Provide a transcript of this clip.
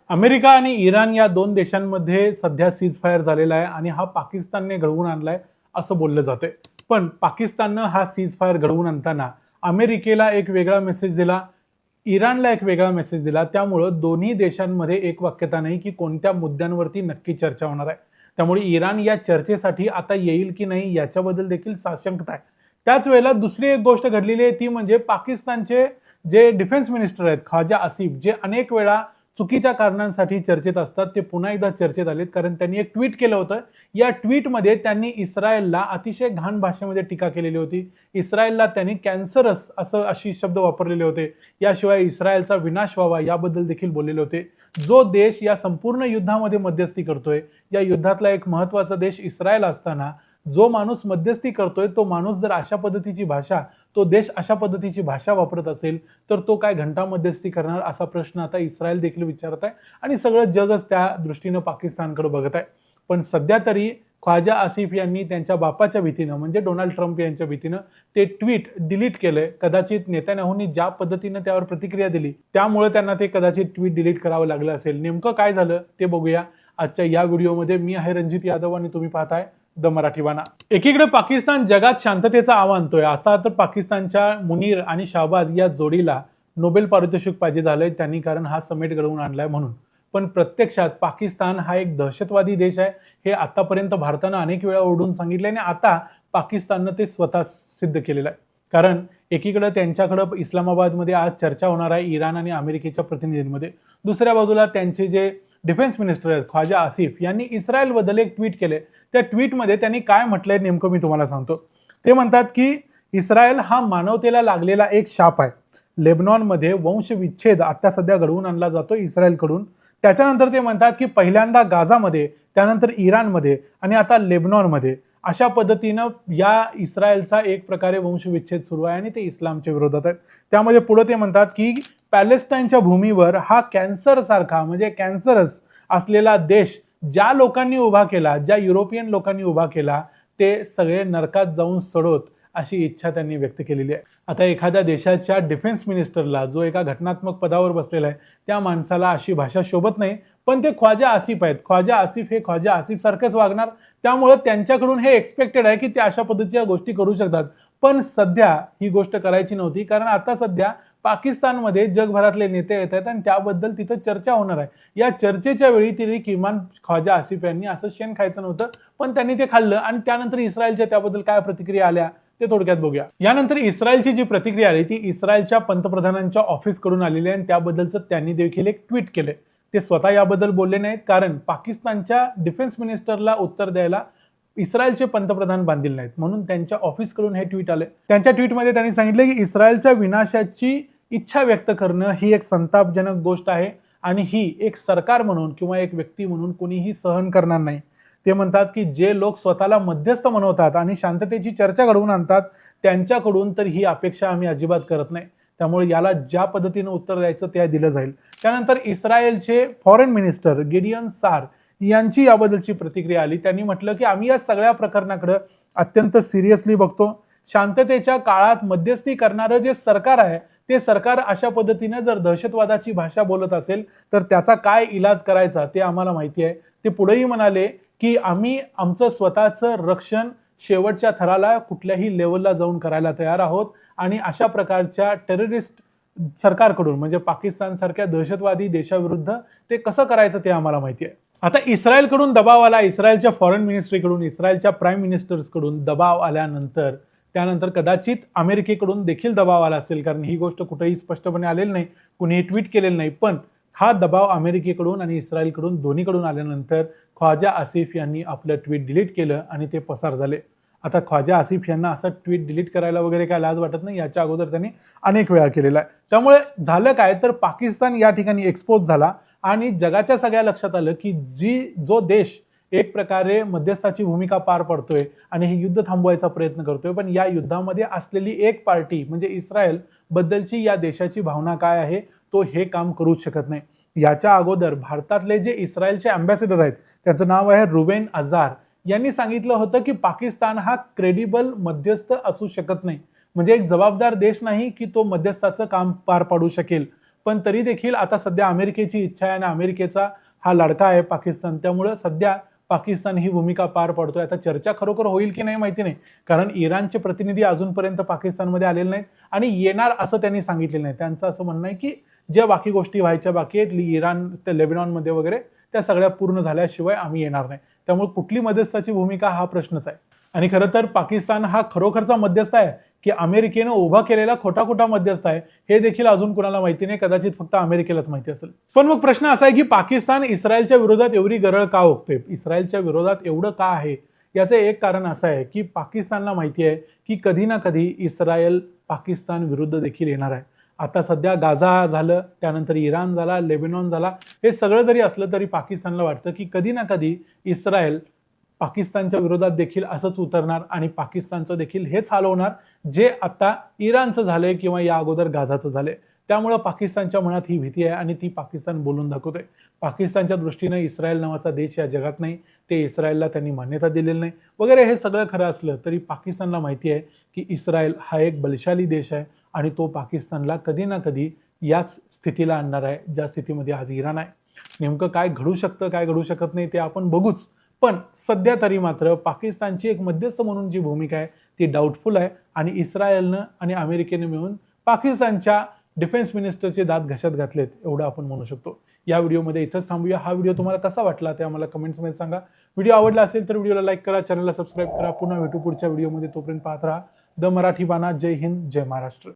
America आणि Iran या दोन देशांमध्ये सध्या सीज फायर झालेला आहे आणि हा पाकिस्तानने घडवून आणलाय असं बोललं जातंय. पण पाकिस्ताननं हा सीज फायर घडवून आणताना अमेरिकेला एक वेगळा मेसेज दिला, इराणला एक वेगळा मेसेज दिला. त्यामुळं दोन्ही देशांमध्ये एक वाक्यता नाही की कोणत्या मुद्द्यांवरती नक्की चर्चा होणार आहे. त्यामुळे इराण या चर्चेसाठी आता येईल की नाही याच्याबद्दल देखील साशंकता आहे. त्याच वेळेला दुसरी एक गोष्ट घडलेली आहे ती म्हणजे पाकिस्तानचे जे डिफेन्स मिनिस्टर आहेत ख्वाजा आसिफ, जे अनेक वेळा चुकीच्या कारणांसाठी चर्चेत असतात, ते पुन्हा एकदा चर्चेत आलेत. कारण त्यांनी एक ट्विट केलं होतं. या ट्विटमध्ये त्यांनी इस्रायलला अतिशय घाण भाषेमध्ये टीका केलेली होती. इस्रायलला त्यांनी कॅन्सरस अशी शब्द वापरलेले होते. याशिवाय इस्रायलचा विनाश व्हावा याबद्दल देखील बोललेले होते. जो देश या संपूर्ण युद्धामध्ये मध्यस्थी करतोय, या युद्धातला एक महत्त्वाचा देश इस्रायल असताना जो माणूस मध्यस्थी करतोय तो माणूस जर अशा पद्धतीची भाषा, तो देश अशा पद्धतीची भाषा वापरत असेल तर तो काय घंटा मध्यस्थी करणार, असा प्रश्न आता इस्रायल देखील विचारत आहे आणि सगळं जगच त्या दृष्टीनं पाकिस्तानकडे बघत आहे. पण सध्या तरी ख्वाजा आसिफ यांनी त्यांच्या बापाच्या भीतीनं म्हणजे डोनाल्ड ट्रम्प यांच्या भीतीनं ते ट्विट डिलीट केलंय. कदाचित नेत्यानाहूंनी ज्या पद्धतीनं त्यावर प्रतिक्रिया दिली त्यामुळे त्यांना ते कदाचित ट्विट डिलीट करावं लागलं असेल. नेमकं काय झालं ते बघूया आजच्या या व्हिडिओमध्ये. मी आहे रणजित यादव आणि तुम्ही पाहताय द मराठीवाना. एकीकडे पाकिस्तान जगात शांततेचा आवा आणतोय. आता तर पाकिस्तानच्या मुनीर आणि शाहबाज या जोडीला नोबेल पारितोषिक पाहिजे झालंय त्यांनी, कारण हा समेट घडवून आणलाय म्हणून. पण प्रत्यक्षात पाकिस्तान हा एक दहशतवादी देश आहे हे आतापर्यंत भारतानं अनेक वेळा ओरडून सांगितलंय आणि आता पाकिस्ताननं ते स्वतः सिद्ध केलेलं आहे. कारण एकीकडे त्यांच्याकडे इस्लामाबादमध्ये आज चर्चा होणार आहे इराण आणि अमेरिकेच्या प्रतिनिधींमध्ये. दुसऱ्या बाजूला त्यांचे जे डिफेन्स मिनिस्टर आहेत ख्वाजा आसिफ यांनी इस्रायलबद्दल एक ट्विट केले. त्या ट्विटमध्ये त्यांनी काय म्हटलंय नेमकं मी तुम्हाला सांगतो. ते म्हणतात की इस्रायल हा मानवतेला लागलेला एक शाप आहे. लेबनॉनमध्ये वंशविच्छेद आता सध्या घडवून आणला जातो इस्रायलकडून. त्याच्यानंतर ते म्हणतात की पहिल्यांदा गाझामध्ये, त्यानंतर इराणमध्ये आणि आता लेबनॉनमध्ये अशा पद्धतीनं या इस्रायलचा एक प्रकारे वंशविच्छेद सुरू आहे आणि ते इस्लामच्या विरोधात आहेत. त्यामध्ये पुढे ते म्हणतात की पॅलेस्टाईनच्या भूमीवर हा कॅन्सर सारखा म्हणजे कॅन्सरस असलेला देश ज्या लोकांनी उभा केला, ज्या युरोपियन लोकांनी उभा केला, ते सगळे नरकात जाऊन सडोत अशी इच्छा त्यांनी व्यक्त केलेली आहे. आता एखाद्या देशाच्या डिफेन्स मिनिस्टरला जो एका घटनात्मक पदावर बसलेला आहे त्या माणसाला अशी भाषा शोभत नाही. पण ते ख्वाजा आसिफ आहेत. ख्वाजा आसिफ हे ख्वाजा आसिफ सारखंच वागणार. त्यामुळे त्यांच्याकडून हे एक्सपेक्टेड आहे की ते अशा पद्धतीच्या गोष्टी करू शकतात. पण सध्या ही गोष्ट करायची नव्हती, कारण आता सध्या पाकिस्तानमध्ये जगभरातले नेते येत आहेत आणि त्याबद्दल तिथं चर्चा होणार आहे. या चर्चेच्या वेळी तरी किमान ख्वाजा आसिफ यांनी असं शेण खायचं नव्हतं, पण त्यांनी ते खाल्लं. आणि त्यानंतर इस्रायलच्या त्याबद्दल काय प्रतिक्रिया आल्या ते थोडक्यात बघूया. यानंतर इस्रायलची जी प्रतिक्रिया आली ती इस्रायलच्या पंतप्रधानांच्या ऑफिसकडून आलेली आहे आणि त्याबद्दलचं त्यांनी देखील एक ट्विट केले. ते स्वतः याबद्दल बोलले नाहीत, कारण पाकिस्तानच्या डिफेन्स मिनिस्टरला उत्तर द्यायला इस्रायलचे पंतप्रधान बांधील नाहीत, म्हणून त्यांच्या ऑफिसकडून हे ट्विट आले. त्यांच्या ट्विटमध्ये त्यांनी सांगितले की इस्रायलच्या विनाशाची इच्छा व्यक्त करणं ही एक संतापजनक गोष्ट आहे आणि ही एक सरकार म्हणून किंवा एक व्यक्ती म्हणून कोणीही सहन करणार नाही. ते म्हणतात की जे लोक स्वतःला मध्यस्थ म्हणवतात आणि शांततेची चर्चा घडवून आणतात त्यांच्याकडून तर ही अपेक्षा आम्ही अजिबात करत नाही. त्यामुळे याला ज्या पद्धतीनं उत्तर द्यायचं ते दिलं जाईल. त्यानंतर इस्रायलचे फॉरेन मिनिस्टर गिडियन सार यांची याबद्दलची प्रतिक्रिया आली. त्यांनी म्हटलं की आम्ही या सगळ्या प्रकरणाकडे अत्यंत सिरियसली बघतो. शांततेच्या काळात मध्यस्थी करणारं जे सरकार आहे ते सरकार अशा पद्धतीने जर दहशतवादाची भाषा बोलत असेल तर त्याचा काय इलाज करायचा ते आम्हाला माहिती आहे. ते पुढेही म्हणाले की आम्ही आमचं स्वतःचं रक्षण शेवटच्या थराला कुठल्याही लेवलला जाऊन करायला तयार आहोत आणि अशा प्रकारच्या टेररिस्ट सरकारकडून म्हणजे पाकिस्तान सारख्या दहशतवादी देशाविरुद्ध ते कसं करायचं ते आम्हाला माहिती आहे. आता इस्रायलकडून दबाव आला, इस्रायलच्या फॉरेन मिनिस्ट्रीकडून, इस्रायलच्या प्राईम मिनिस्टर्सकडून दबाव आल्यानंतर त्यानंतर कदाचित अमेरिकेकडून देखील दबाव आला असेल, कारण ही गोष्ट कुठेही स्पष्टपणे आलेली नाही, कुणीही ट्विट केलेलं नाही. पण हा दबाव अमेरिकेकडून आणि इस्रायलकडून दोन्हीकडून आल्यानंतर ख्वाजा आसिफ यांनी आपलं ट्विट डिलीट केलं आणि ते पसार झाले. आता ख्वाजा आसिफ यांना असं ट्विट डिलीट करायला वगैरे काय लाज वाटत नाही, याच्या अगोदर त्यांनी अनेक वेळा केलेला आहे. त्यामुळे झालं काय तर पाकिस्तान या ठिकाणी एक्सपोज झाला आणि जगाच्या सगळ्या लक्षात आलं की जो देश एक प्रकारे मध्यस्थाची भूमिका पार पडतोय आणि हे युद्ध थांबवायचा प्रयत्न करतोय, पण या युद्धामध्ये असलेली एक पार्टी म्हणजे इस्रायल बद्दलची या देशाची भावना काय आहे तो हे काम करूच शकत नाही. याच्या अगोदर भारतातले जे इस्रायलचे अँबॅसेडर आहेत त्यांचं नाव आहे रुबेन अझार, यांनी सांगितलं होतं की पाकिस्तान हा क्रेडिबल मध्यस्थ असू शकत नाही, म्हणजे एक जबाबदार देश नाही की तो मध्यस्थाचं काम पार पाडू शकेल. पण तरी देखील आता सध्या अमेरिकेची इच्छा आहे आणि अमेरिकेचा हा लडका आहे पाकिस्तान, त्यामुळे सध्या पाकिस्तान ही भूमिका पार पडतोय. आता चर्चा खरोखर होईल की नाही माहिती नाही, कारण इराणचे प्रतिनिधी अजूनपर्यंत पाकिस्तानमध्ये आलेले नाहीत आणि येणार असं त्यांनी सांगितलेलं नाही. त्यांचं असं म्हणणं आहे की ज्या बाकी गोष्टी व्हायच्या बाकी आहेत इराण ते लेबनॉनमध्ये वगैरे, त्या सगळ्या पूर्ण झाल्याशिवाय आम्ही येणार नाही. त्यामुळे कुठली मध्यस्थाची भूमिका हा प्रश्नच आहे. आणि खरं तर पाकिस्तान हा खरोखरचा मध्यस्थ आहे की अमेरिकेनं उभा केलेला खोटा मध्यस्थ आहे, हे देखील अजून कुणाला माहिती नाही. कदाचित फक्त अमेरिकेलाच माहिती असेल. पण मग प्रश्न असा आहे की पाकिस्तान इस्रायलच्या विरोधात एवढी गरळ का ओकते, इस्रायलच्या विरोधात एवढं का आहे? याचं एक कारण असं आहे की पाकिस्तानला माहिती आहे की कधी ना कधी इस्रायल पाकिस्तान विरुद्ध देखील येणार आहे. आता सध्या गाझा झालं, त्यानंतर इराण झाला, लेबनॉन झाला, हे सगळं जरी असलं तरी पाकिस्तानला वाटतं की कधी ना कधी इस्रायल पाकिस्तानच्या विरोधात देखील असंच उतरणार आणि पाकिस्तानचं देखील हेच हाल होणार जे आता इराणचं झालंय किंवा या अगोदर गाझाचं झालंय. त्यामुळे पाकिस्तानच्या मनात ही भीती आहे आणि ती पाकिस्तान बोलून दाखवतोय. पाकिस्तानच्या दृष्टीने इस्रायल नावाचा देश या जगात नाही, ते इस्रायलला त्यांनी मान्यता दिलेली नाही वगैरे. हे सगळं खरं असलं तरी पाकिस्तानला माहिती आहे की इस्रायल हा एक बलशाली देश आहे आणि तो पाकिस्तानला कधी ना कधी याच स्थितीला आणणार आहे ज्या स्थितीमध्ये आज इराण आहे. नेमकं काय घडू शकतं काय घडू शकत नाही ते आपण बघूच, पण सध्या तरी मात्र पाकिस्तानची एक मध्यस्थ म्हणून जी भूमिका आहे ती डाऊटफुल आहे आणि इस्रायलनं आणि अमेरिकेने मिळून पाकिस्तानच्या डिफेन्स मिनिस्टरचे दात घशात घातलेत एवढं आपण म्हणू शकतो. या व्हिडिओमध्ये इथंच थांबूया. हा व्हिडिओ तुम्हाला कसा वाटला ते आम्हाला कमेंट्समध्ये सांगा. व्हिडिओ आवडला असेल तर व्हिडिओला लाईक करा, चॅनलला सबस्क्राईब करा. पुन्हा भेटू पुढच्या व्हिडिओमध्ये. तोपर्यंत पाहत राहा द मराठी बाणा. जय हिंद, जय महाराष्ट्र.